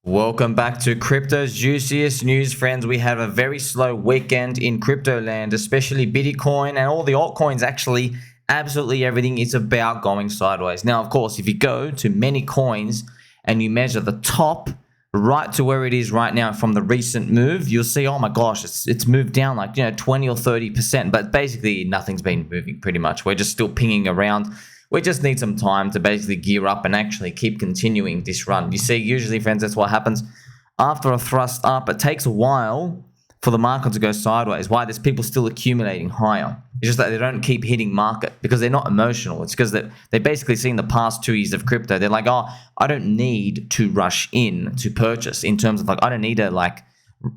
Welcome back to Crypto's juiciest news, friends. We have a very slow weekend in crypto land, especially Bitcoin and all the altcoins. Actually, absolutely everything is about going sideways. Now, of course, if you go to many coins and you measure the top right to where it is right now from the recent move, you'll see, oh my gosh, it's moved down like 20 or 30%. But basically, nothing's been moving pretty much. We're just still pinging around. We just need some time to basically gear up and actually keep continuing this run. You see, usually, friends, that's what happens after a thrust up. It takes a while for the market to go sideways. Why? There's people still accumulating higher. It's just that they don't keep hitting market because they're not emotional. It's because they basically seen the past 2 years of crypto. They're like, oh, I don't need to rush in to purchase in terms of like, I don't need to like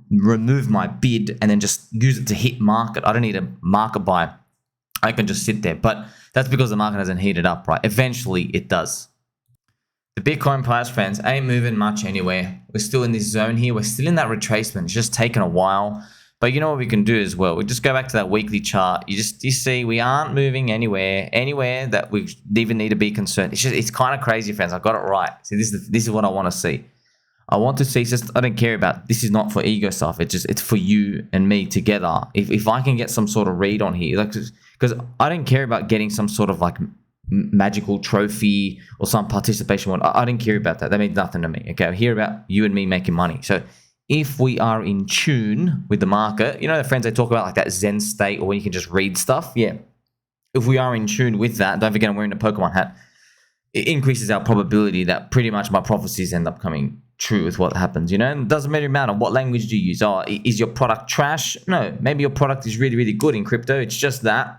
remove my bid and then just use it to hit market. I don't need a market buy. I can just sit there. But that's because the market hasn't heated up, right? Eventually, it does. The Bitcoin price, friends, ain't moving much anywhere. We're still in this zone here. We're still in that retracement. It's just taken a while. But you know what we can do as well? We just go back to that weekly chart. You see we aren't moving anywhere that we even need to be concerned. It's kind of crazy, friends. I got it right. See, this is what I want to see. I want to see, just I don't care about, this is not for ego stuff. It's for you and me together. If I can get some sort of read on here, like, because I don't care about getting some sort of like magical trophy or some participation one. I don't care about that. That means nothing to me. Okay, I hear about you and me making money. So if we are in tune with the market, the friends they talk about like that Zen state or when you can just read stuff. Yeah, if we are in tune with that, don't forget I'm wearing a Pokemon hat. It increases our probability that pretty much my prophecies end up coming true with what happens. It doesn't really matter what language do you use. Oh, is your product trash? No, maybe your product is really, really good in crypto. It's just that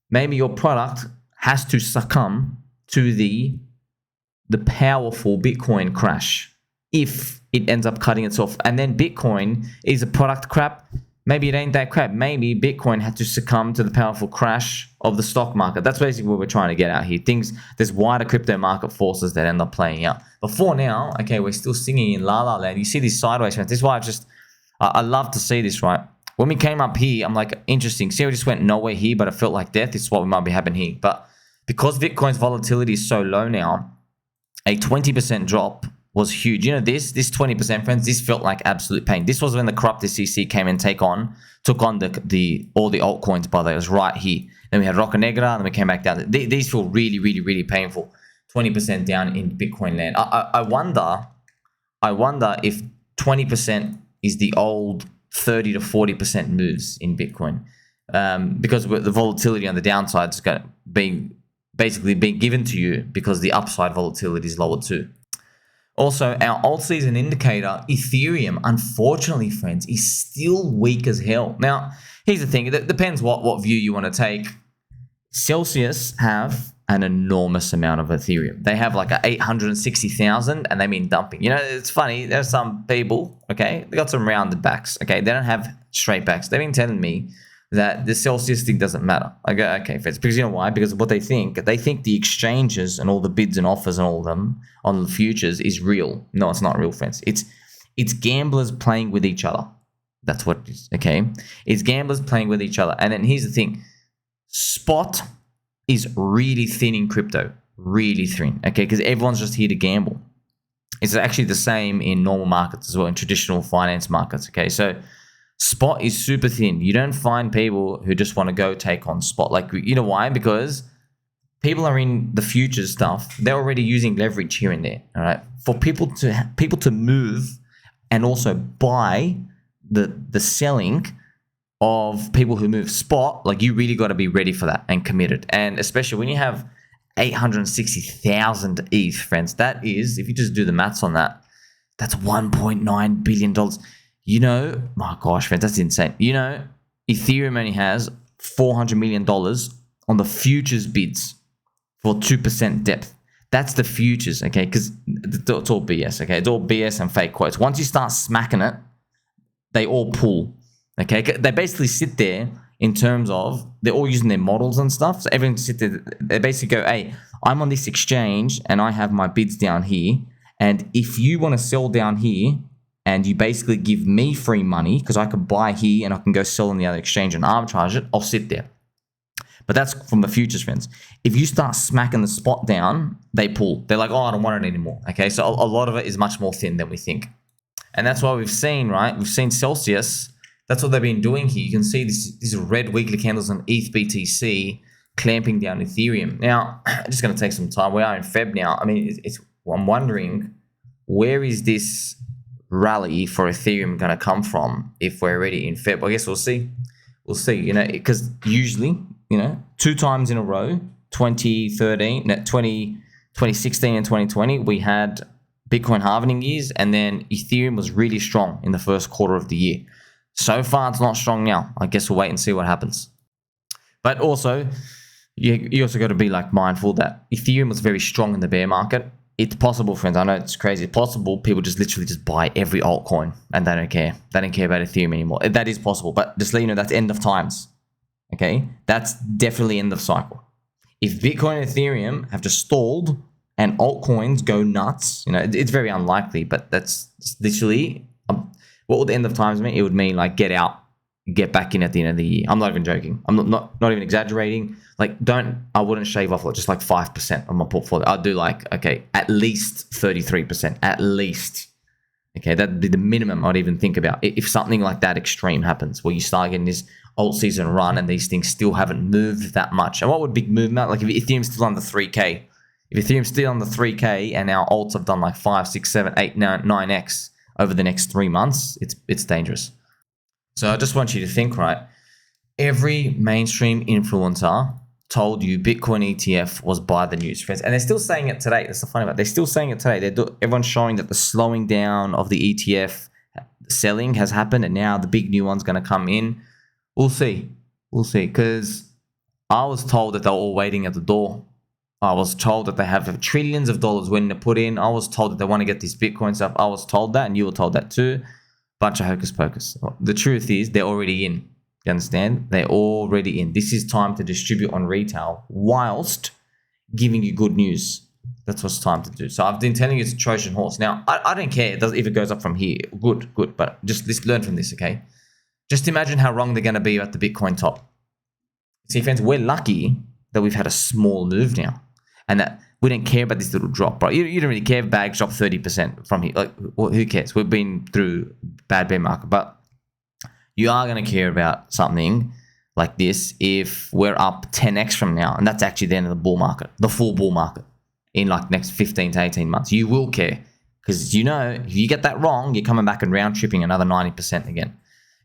maybe your product has to succumb to the powerful Bitcoin crash if it ends up cutting itself. And then Bitcoin is a product crap. Maybe it ain't that crap. Maybe Bitcoin had to succumb to the powerful crash of the stock market. That's basically what we're trying to get out here. There's wider crypto market forces that end up playing out. But for now, okay, we're still singing in La La Land. You see these sideways trends. This is why I love to see this, right? When we came up here, I'm like, interesting. See, we just went nowhere here, but it felt like death. This is what might be happening here. But because Bitcoin's volatility is so low now, a 20% drop was huge. This 20%, friends, this felt like absolute pain. This was when the corrupted CC came and took on all the altcoins, by the way. It was right here. Then we had Roca Negra, and then we came back down. These feel really, really, really painful. 20% down in Bitcoin land. I wonder if 20% is the old 30 to 40% moves in Bitcoin, because the volatility on the downside is going to be basically being given to you because the upside volatility is lower too. Also, our alt season indicator, Ethereum, unfortunately, friends, is still weak as hell. Now, here's the thing. It depends what view you want to take. Celsius have an enormous amount of Ethereum. They have like 860,000 and they've been dumping. It's funny. There's some people, okay, they got some rounded backs, okay? They don't have straight backs. They've been telling me that the Celsius thing doesn't matter. I go, okay, friends, because you know why? Because of what they think. They think the exchanges and all the bids and offers and all of them on the futures is real. No, it's not real, friends. It's gamblers playing with each other. That's what it is, okay? It's gamblers playing with each other. And then here's the thing. Spot is really thin in crypto. Really thin, okay? Because everyone's just here to gamble. It's actually the same in normal markets as well, in traditional finance markets, okay? So spot is super thin. You don't find people who just want to go take on spot. Like, you know why? Because people are in the futures stuff. They're already using leverage here and there. All right. For people to move and also buy the selling of people who move spot, like you really got to be ready for that and committed. And especially when you have 860,000 ETH, friends, that is, if you just do the maths on that, that's $1.9 billion. My gosh, friends, that's insane. Ethereum only has $400 million on the futures bids for 2% depth. That's the futures, okay? Because it's all BS, okay? It's all BS and fake quotes. Once you start smacking it, they all pull, okay? They basically sit there in terms of they're all using their models and stuff. So everyone sit there. They basically go, hey, I'm on this exchange and I have my bids down here. And if you want to sell down here, and you basically give me free money because I can buy here and I can go sell on the other exchange and arbitrage it, I'll sit there. But that's from the futures, friends. If you start smacking the spot down, they pull. They're like, oh, I don't want it anymore. Okay, so a lot of it is much more thin than we think. And that's why we've seen, right? We've seen Celsius. That's what they've been doing here. You can see these red weekly candles on ETH BTC clamping down Ethereum. Now, it's just going to take some time. We are in Feb now. I mean, I'm wondering, where is this rally for Ethereum going to come from if we're already in Feb? I guess we'll see. We'll see, you know, because usually, you know, 2 times in a row, 2016 and 2020, we had Bitcoin halving years, and then Ethereum was really strong in the first quarter of the year. So far, it's not strong now. I guess we'll wait and see what happens. But also, you also got to be like mindful that Ethereum was very strong in the bear market. It's possible, friends. I know it's crazy. It's possible people just literally just buy every altcoin and they don't care. They don't care about Ethereum anymore. That is possible, but just let you know that's end of times. Okay, that's definitely end of cycle. If Bitcoin and Ethereum have just stalled and altcoins go nuts, you know, it's very unlikely, but that's literally what would the end of times mean? It would mean like get out, get back in at the end of the year. I'm not even joking. I'm not even exaggerating. Like, I wouldn't shave off just like 5% of my portfolio. I'd do like, okay, at least 33%, at least. Okay, that'd be the minimum I'd even think about if something like that extreme happens, where you start getting this alt season run and these things still haven't moved that much. And what would big movement? Like if Ethereum's still under 3K, if Ethereum's still under 3K and our alts have done like 5, 6, 7, 8, 9x over the next 3 months, it's dangerous. So I just want you to think, right? Every mainstream influencer told you Bitcoin ETF was buy the news, friends. And they're still saying it today. That's the funny part. They're still saying it today. Everyone's showing that the slowing down of the ETF selling has happened, and now the big new one's going to come in. We'll see. We'll see. Because I was told that they're all waiting at the door. I was told that they have trillions of dollars waiting to put in. I was told that they want to get this Bitcoin stuff. I was told that, and you were told that too. Bunch of hocus pocus. The truth is, they're already in. You understand? They're already in. This is time to distribute on retail whilst giving you good news. That's what's time to do. So I've been telling you it's a Trojan horse. Now, I don't care if it goes up from here. Good. But just learn from this, okay? Just imagine how wrong they're going to be at the Bitcoin top. See, friends, we're lucky that we've had a small move now, and that we don't care about this little drop, right? You don't really care if bags drop 30% from here. Like, well, who cares? We've been through bad bear market, but you are going to care about something like this if we're up 10x from now, and that's actually the end of the bull market, the full bull market in like next 15 to 18 months. You will care because, you know, if you get that wrong, you're coming back and round tripping another 90% again.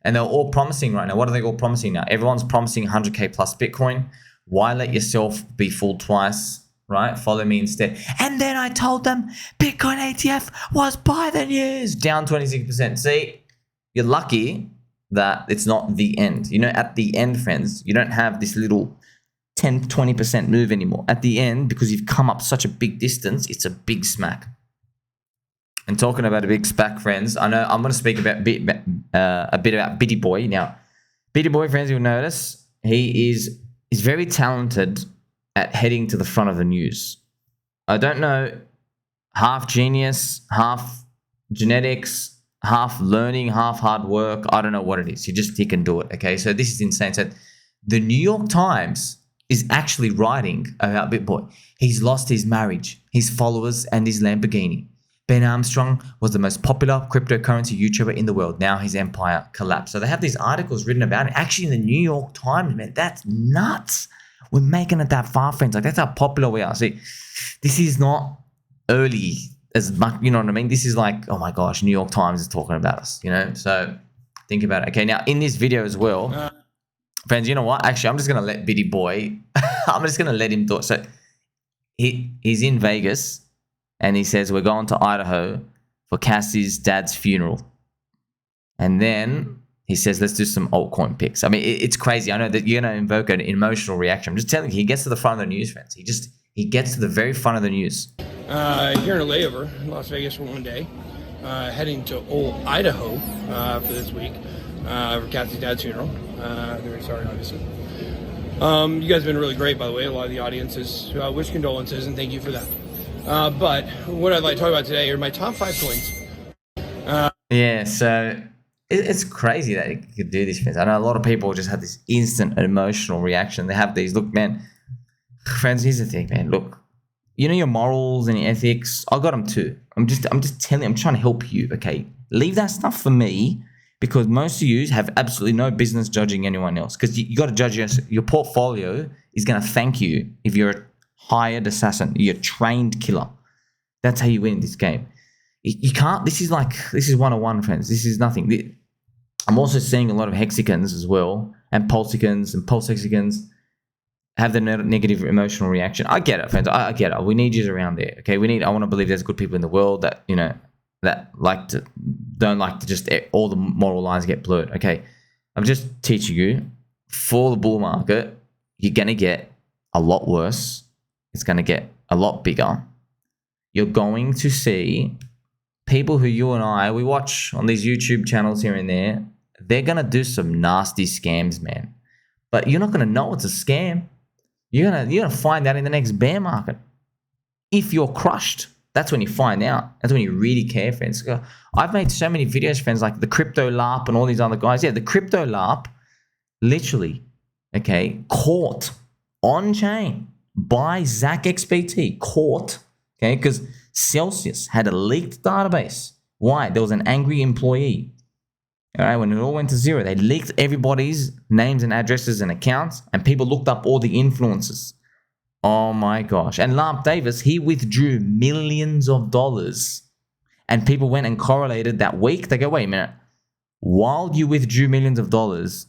And they're all promising right now. What are they all promising now? Everyone's promising 100K plus Bitcoin. Why let yourself be fooled twice, right? Follow me instead. And then I told them Bitcoin ETF was buy the news, down 26%. See, you're lucky that it's not the end. You know, at the end, friends, you don't have this little 10, 20% move anymore. At the end, because you've come up such a big distance, it's a big smack. And talking about a big smack, friends, I know I'm going to speak about a bit about BitBoy. Now, BitBoy, friends, you'll notice he's very talented at heading to the front of the news. I don't know, half genius, half genetics, half learning, half hard work. I don't know what it is. He can do it. Okay, so this is insane. So the New York Times is actually writing about BitBoy. He's lost his marriage, his followers, and his Lamborghini. Ben Armstrong was the most popular cryptocurrency YouTuber in the world. Now his empire collapsed. So they have these articles written about it. Actually, in the New York Times, man, that's nuts. We're making it that far, friends. Like, that's how popular we are. See, this is not early as much, you know what I mean? This is like, oh my gosh, New York Times is talking about us, you know? So think about it. Okay, now in this video as well, friends, you know what? Actually, I'm just going to let BitBoy, I'm just going to let him do it. So he's in Vegas, and he says, we're going to Idaho for Cassie's dad's funeral. And then he says, let's do some altcoin picks. I mean, it's crazy. I know that you're going to invoke an emotional reaction. I'm just telling you, he gets to the front of the news, friends. He gets to the very front of the news. Here in a layover in Las Vegas for one day, heading to old Idaho for this week for Cassie's dad's funeral. Very sorry, obviously. You guys have been really great, by the way. A lot of the audiences wish condolences, and thank you for that. But what I'd like to talk about today are my top 5 coins. Yeah, so it's crazy that you could do this, friends. I know a lot of people just have this instant emotional reaction. They have these, look, man, friends, here's the thing, man. Look, you know your morals and your ethics, I got them too. I'm just telling you, I'm trying to help you, okay? Leave that stuff for me, because most of you have absolutely no business judging anyone else, because you got to judge your portfolio is going to thank you if you're a hired assassin, you're a trained killer. That's how you win this game. You can't, this is 101, friends. This is nothing. I'm also seeing a lot of hexagons as well, and pulsicons and pulsexicons have the negative emotional reaction. I get it, friends. I get it. We need you around there. Okay, I want to believe there's good people in the world that, that don't like to just all the moral lines get blurred. Okay, I'm just teaching you, for the bull market, you're gonna get a lot worse. It's gonna get a lot bigger. You're going to see people who you and I, we watch on these YouTube channels here and there. They're gonna do some nasty scams, man. But you're not gonna know it's a scam. You're gonna find out in the next bear market. If you're crushed, that's when you find out. That's when you really care, friends. I've made so many videos, friends, like the Crypto Larp and all these other guys. Yeah, the Crypto Larp, literally, okay, caught on chain by ZachXBT, caught, okay, because Celsius had a leaked database. Why? There was an angry employee. All right, when it all went to zero, they leaked everybody's names and addresses and accounts, and people looked up all the influencers. Oh my gosh. And Larp Davis, he withdrew millions of dollars, and people went and correlated that week. They go, wait a minute, while you withdrew millions of dollars,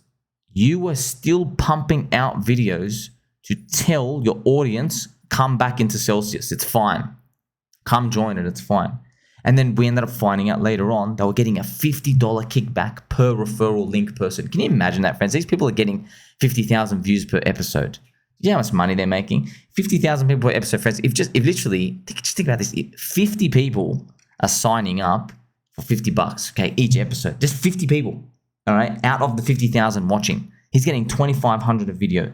you were still pumping out videos to tell your audience, come back into Celsius, it's fine. Come join it, it's fine. And then we ended up finding out later on they were getting a $50 kickback per referral link person. Can you imagine that, friends? These people are getting 50,000 views per episode. You know how much money they're making? 50,000 people per episode, friends. If literally, just think about this. If 50 people are signing up for $50, okay, each episode. Just 50 people, all right, out of the 50,000 watching. He's getting 2,500 a video.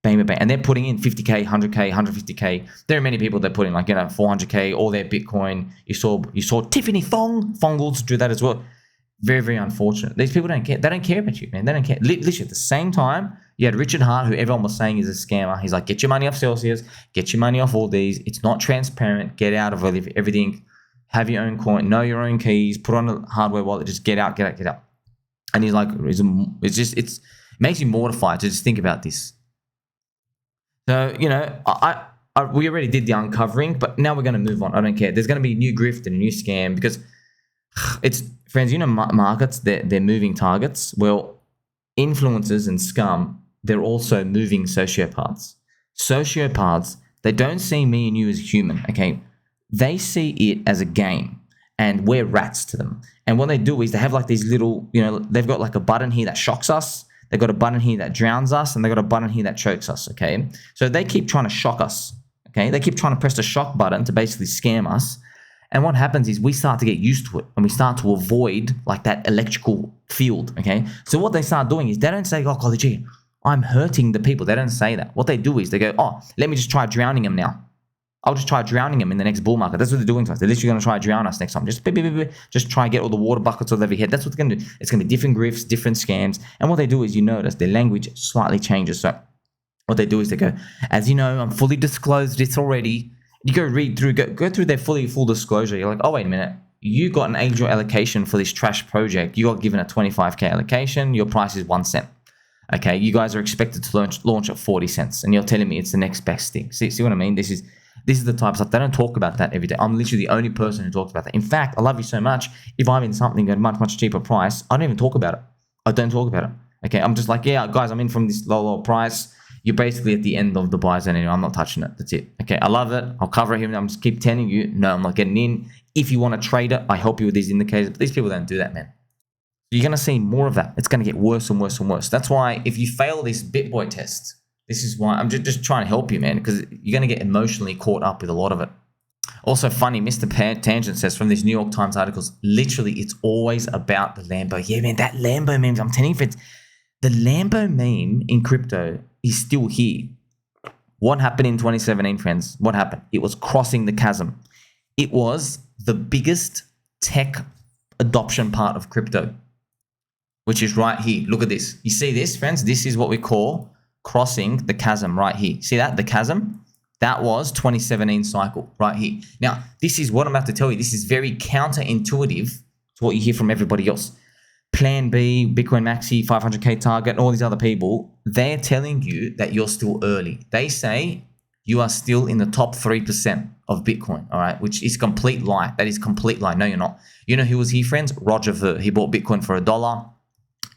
Bang, bang, bang. And they're putting in 50K, 100K, 150K. There are many people that put in 400K, all their Bitcoin. You saw Tiffany Fong, Fongles do that as well. Very, very unfortunate. These people don't care. They don't care about you, man. They don't care. Literally, at the same time, you had Richard Hart, who everyone was saying is a scammer. He's like, get your money off Celsius, get your money off all these. It's not transparent. Get out of everything. Have your own coin. Know your own keys. Put on a hardware wallet. Just get out. And he's like, it makes you mortified to just think about this. So, we already did the uncovering, but now we're going to move on. I don't care. There's going to be a new grift and a new scam, because it's, friends, markets, they're moving targets. Well, influencers and scum, they're also moving sociopaths. Sociopaths, they don't see me and you as human, okay? They see it as a game, and we're rats to them. And what they do is they have these little, they've got a button here that shocks us. They've got a button here that drowns us, and they've got a button here that chokes us, okay? So they keep trying to shock us, okay? They keep trying to press the shock button to basically scam us. And what happens is we start to get used to it, and we start to avoid that electrical field, okay? So what they start doing is they don't say, oh, golly gee, I'm hurting the people. They don't say that. What they do is they go, oh, let me just try drowning them now. I'll just try drowning them in the next bull market. That's what they're doing to us. They're literally going to try to drown us next time. Just try and get all the water buckets over their head. That's what they're going to do. It's going to be different grifts, different scams. And what they do is, notice their language slightly changes. So what they do is they go, as you know, I'm fully disclosed this already. You go read through, go through their full disclosure. You're like, oh, wait a minute. You got an angel allocation for this trash project. You got given a 25K allocation. Your price is 1 cent. Okay, you guys are expected to launch at 40 cents. And you're telling me it's the next best thing. See what I mean? This is the type of stuff. They don't talk about that every day. I'm literally the only person who talks about that. In fact, I love you so much. If I'm in something at a much, much cheaper price, I don't even talk about it. I don't talk about it. Okay, I'm just like, yeah, guys, I'm in from this low price. You're basically at the end of the buy zone anyway. I'm not touching it. That's it. Okay, I love it. I'll cover it here. I'm just keep telling you, no, I'm not getting in. If you want to trade it, I help you with these indicators. But these people don't do that, man. You're going to see more of that. It's going to get worse and worse and worse. That's why if you fail this BitBoy test, this is why I'm just trying to help you, man, because you're going to get emotionally caught up with a lot of it. Also funny, Mr. Tangent says from these New York Times articles, literally it's always about the Lambo. Yeah, man, that Lambo meme, I'm telling you, friends, the Lambo meme in crypto is still here. What happened in 2017, friends? What happened? It was crossing the chasm. It was the biggest tech adoption part of crypto, which is right here. Look at this. You see this, friends? This is what we call crossing the chasm right here. See that? The chasm? That was 2017 cycle right here. Now, this is what I'm about to tell you. This is very counterintuitive It's what you hear from everybody else. Plan B, Bitcoin Maxi, 500K target, and all these other people, they're telling you that you're still early. They say you are still in the top 3% of Bitcoin, all right, which is complete lie. That is complete lie. No, you're not. You know who was here, friends? Roger Ver. He bought Bitcoin for $1.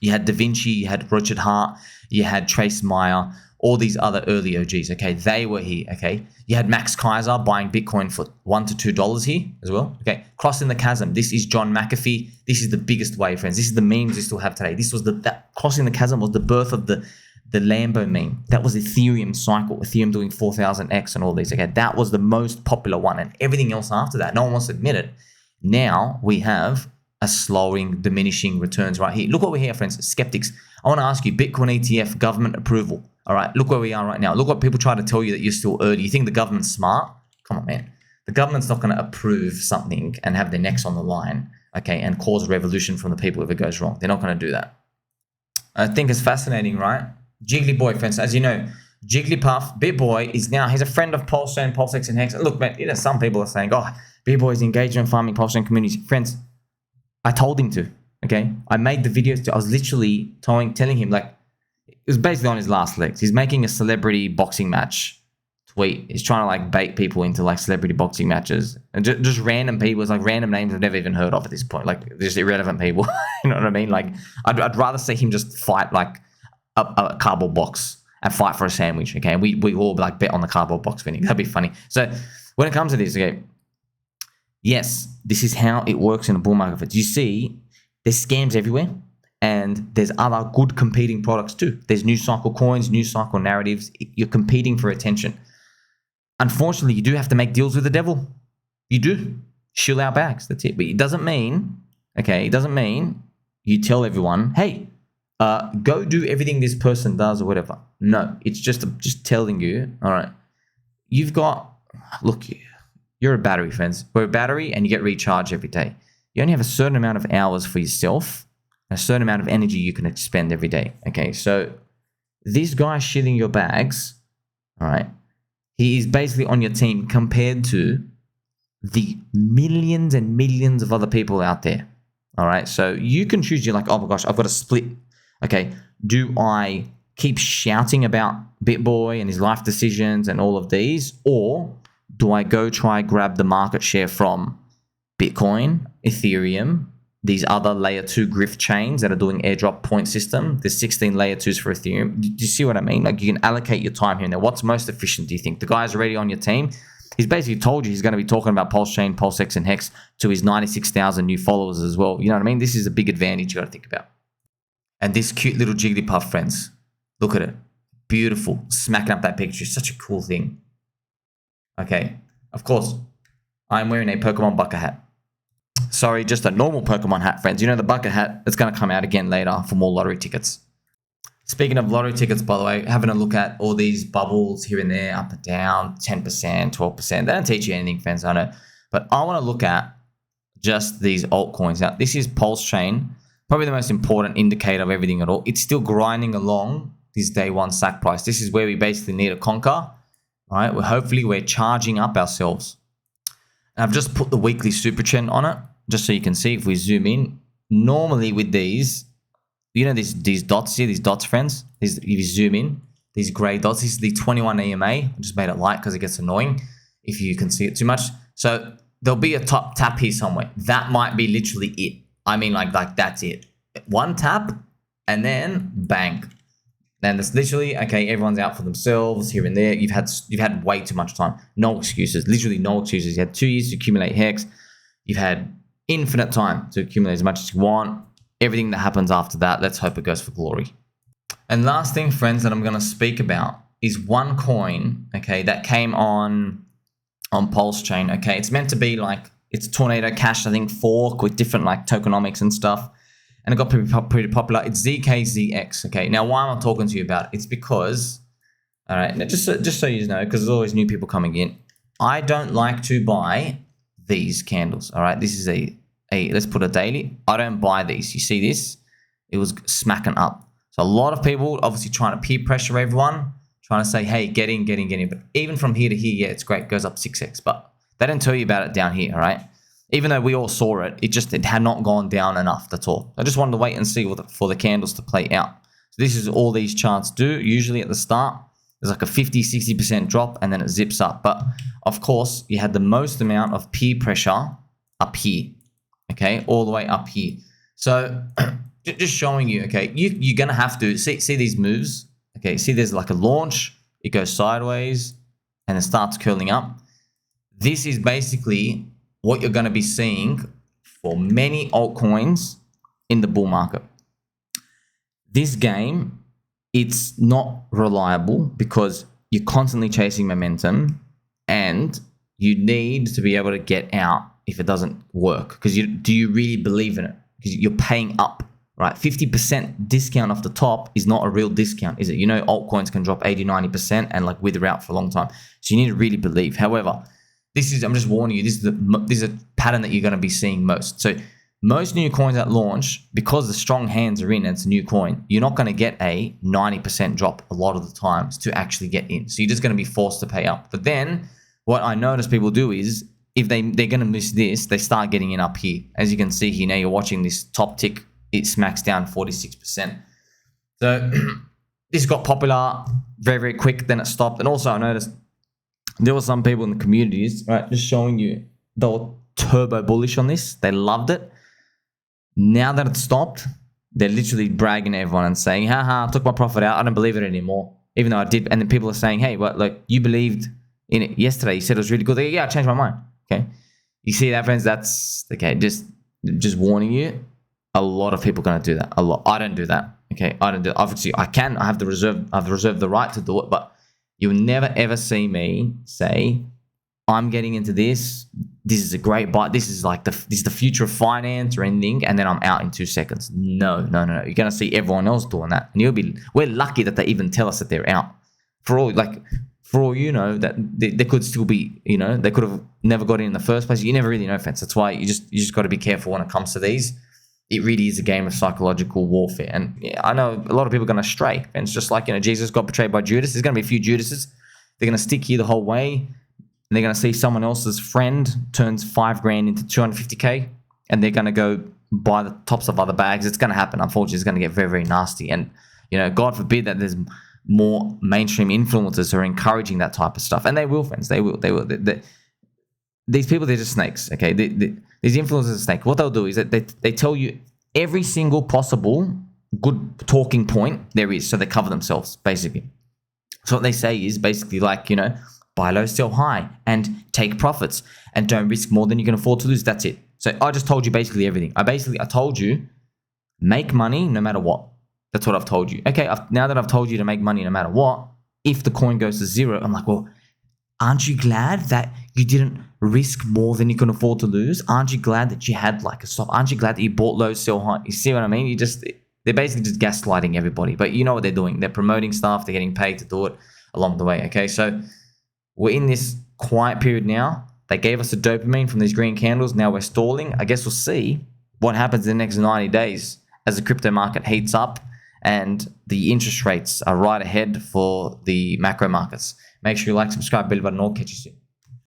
You had Da Vinci, you had Richard Hart, you had Trace Meyer, all these other early OGs, okay? They were here, okay? You had Max Kaiser buying Bitcoin for $1 to $2 here as well, okay? Crossing the chasm. This is John McAfee. This is the biggest way, friends. This is the memes we still have today. This was that crossing the chasm was the birth of the Lambo meme. That was Ethereum cycle, Ethereum doing 4000x and all these, okay? That was the most popular one, and everything else after that, no one wants to admit it. Now we have a slowing, diminishing returns right here. Look what we're here, friends, skeptics. I want to ask you, Bitcoin ETF, government approval. All right, look where we are right now. Look what people try to tell you that you're still early. You think the government's smart? Come on, man. The government's not going to approve something and have their necks on the line, okay, and cause a revolution from the people if it goes wrong. They're not going to do that. I think it's fascinating, right? JigglyBoy, friends, as you know, JigglyPuff, BitBoy is now, he's a friend of PulseChain, PulseX, and Hex. Look, man, you know, some people are saying, oh, BitBoy is engaged in farming PulseChain communities. Friends, I told him to, okay? I made the videos I was literally telling him, like, it was basically on his last legs. He's making a celebrity boxing match tweet. He's trying to like bait people into like celebrity boxing matches. And just random people. It's like random names I've never even heard of at this point. Like just irrelevant people. You know what I mean? Like I'd rather see him just fight like a cardboard box and fight for a sandwich. Okay. And we all like bet on the cardboard box winning. That'd be funny. So when it comes to this, okay, yes, this is how it works in a bull market. You see, there's scams everywhere. And there's other good competing products too. There's new cycle coins, new cycle narratives. You're competing for attention. Unfortunately, you do have to make deals with the devil. You do. Shill out bags. That's it. But it doesn't mean, okay, it doesn't mean you tell everyone, hey, go do everything this person does or whatever. No, it's just telling you, all right, you've got, look, you're a battery, friends. We're a battery and you get recharged every day. You only have a certain amount of hours for yourself, a certain amount of energy you can expend every day. Okay, so this guy shitting your bags, all right, he is basically on your team compared to the millions and millions of other people out there. All right, so you can choose. You're like, oh my gosh, I've got to split. Okay, do I keep shouting about BitBoy and his life decisions and all of these, or do I go try grab the market share from Bitcoin, Ethereum, these other layer 2 grift chains that are doing airdrop point system? There's 16 layer 2s for Ethereum. Do you see what I mean? Like you can allocate your time here and there. What's most efficient, do you think? The guy's already on your team. He's basically told you he's going to be talking about PulseChain, PulseX, and Hex to his 96,000 new followers as well. You know what I mean? This is a big advantage you got to think about. And this cute little JigglyPuff, friends. Look at it. Beautiful. Smacking up that picture. Such a cool thing. Okay. Of course, I'm wearing a Pokemon bucket hat. Sorry, just a normal Pokemon hat, friends. You know the bucket hat that's going to come out again later for more lottery tickets. Speaking of lottery tickets, by the way, having a look at all these bubbles here and there, up and down, 10%, 12%. They don't teach you anything, friends, I know. But I want to look at just these altcoins. Now, this is PulseChain, probably the most important indicator of everything at all. It's still grinding along this day one sack price. This is where we basically need to conquer. All right, hopefully we're charging up ourselves. And I've just put the weekly super trend on it, just so you can see if we zoom in. Normally with these, you know these dots here, these dots, friends? If you zoom in, these gray dots, this is the 21 EMA. I just made it light because it gets annoying if you can see it too much. So there'll be a top tap here somewhere. That might be literally it. I mean, like that's it. One tap and then bang. And it's literally, okay, everyone's out for themselves here and there. You've had way too much time. No excuses, literally no excuses. You had 2 years to accumulate Hex. You've had infinite time to accumulate as much as you want. Everything that happens after that, let's hope it goes for glory. And last thing, friends, that I'm going to speak about is one coin, okay, that came on PulseChain, okay. It's meant to be like, it's Tornado Cash, I think, fork with different like tokenomics and stuff. And it got pretty popular. It's ZKZX, okay. Now, why am I talking to you about it? It's because, all right, now just so you know, because there's always new people coming in, I don't like to buy these candles, all right. This is a let's put a daily. I don't buy these. You see this? It was smacking up. So a lot of people obviously trying to peer pressure everyone, trying to say, hey, get in. But even from here to here, yeah, it's great. It goes up 6x. But they don't tell you about it down here, all right? Even though we all saw it, it had not gone down enough, that's all. I just wanted to wait and see for the candles to play out. So this is all these charts do. Usually at the start, there's like a 50-60% drop and then it zips up. But of course, you had the most amount of peer pressure up here, okay, all the way up here. So just showing you, okay, you're going to have to see these moves. Okay, see there's like a launch, it goes sideways and it starts curling up. This is basically what you're going to be seeing for many altcoins in the bull market. This game, it's not reliable because you're constantly chasing momentum and you need to be able to get out if it doesn't work. Because do you really believe in it? Because you're paying up, right? 50% discount off the top is not a real discount, is it? You know, altcoins can drop 80-90% and like wither out for a long time. So you need to really believe. However, I'm just warning you, this is a pattern that you're going to be seeing most. So most new coins at launch, because the strong hands are in and it's a new coin, you're not going to get a 90% drop a lot of the times to actually get in. So you're just going to be forced to pay up. But then what I notice people do is if they're going to miss this, they start getting in up here. As you can see here, now you're watching this top tick, it smacks down 46%. So this got popular very, very quick, then it stopped. And also I noticed there were some people in the communities, right, just showing you, they were turbo bullish on this. They loved it. Now that it's stopped, they're literally bragging to everyone and saying, haha, I took my profit out. I don't believe it anymore. Even though I did. And then people are saying, hey, what, like, you believed in it yesterday. You said it was really good. They go, yeah, I changed my mind. Okay. You see that, friends? That's, okay, just warning you. A lot of people are going to do that. A lot. I don't do that. Okay. I don't do it. Obviously, I can. I've reserved the right to do it, but you'll never ever see me say, I'm getting into this. This is a great buy. This is the future of finance or anything, and then I'm out in 2 seconds. No. You're gonna see everyone else doing that, and we're lucky that they even tell us that they're out. For all you know, that they could still be, you know, they could have never got in the first place. You never really know, friends. That's why you just got to be careful when it comes to these. It really is a game of psychological warfare, and yeah, I know a lot of people are gonna stray. And it's just like, you know, Jesus got betrayed by Judas. There's gonna be a few Judases. They're gonna stick here the whole way. And they're going to see someone else's friend turns $5,000 into 250K, and they're going to go buy the tops of other bags. It's going to happen. Unfortunately, it's going to get very, very nasty. And, you know, God forbid that there's more mainstream influencers who are encouraging that type of stuff. And they will, friends. They will. These people, they're just snakes, okay? These influencers are snakes. What they'll do is that they tell you every single possible good talking point there is, so they cover themselves, basically. So what they say is basically like, you know, buy low, sell high, and take profits, and don't risk more than you can afford to lose. That's it. So I just told you basically everything. I told you, make money no matter what. That's what I've told you. Okay, now that I've told you to make money no matter what, if the coin goes to zero, I'm like, well, aren't you glad that you didn't risk more than you can afford to lose? Aren't you glad that you had like a stop? Aren't you glad that you bought low, sell high? You see what I mean? They're basically just gaslighting everybody. But you know what they're doing. They're promoting stuff. They're getting paid to do it along the way. Okay, so we're in this quiet period now. They gave us the dopamine from these green candles. Now we're stalling. I guess we'll see what happens in the next 90 days as the crypto market heats up and the interest rates are right ahead for the macro markets. Make sure you like, subscribe, bell button, all. Catch you soon.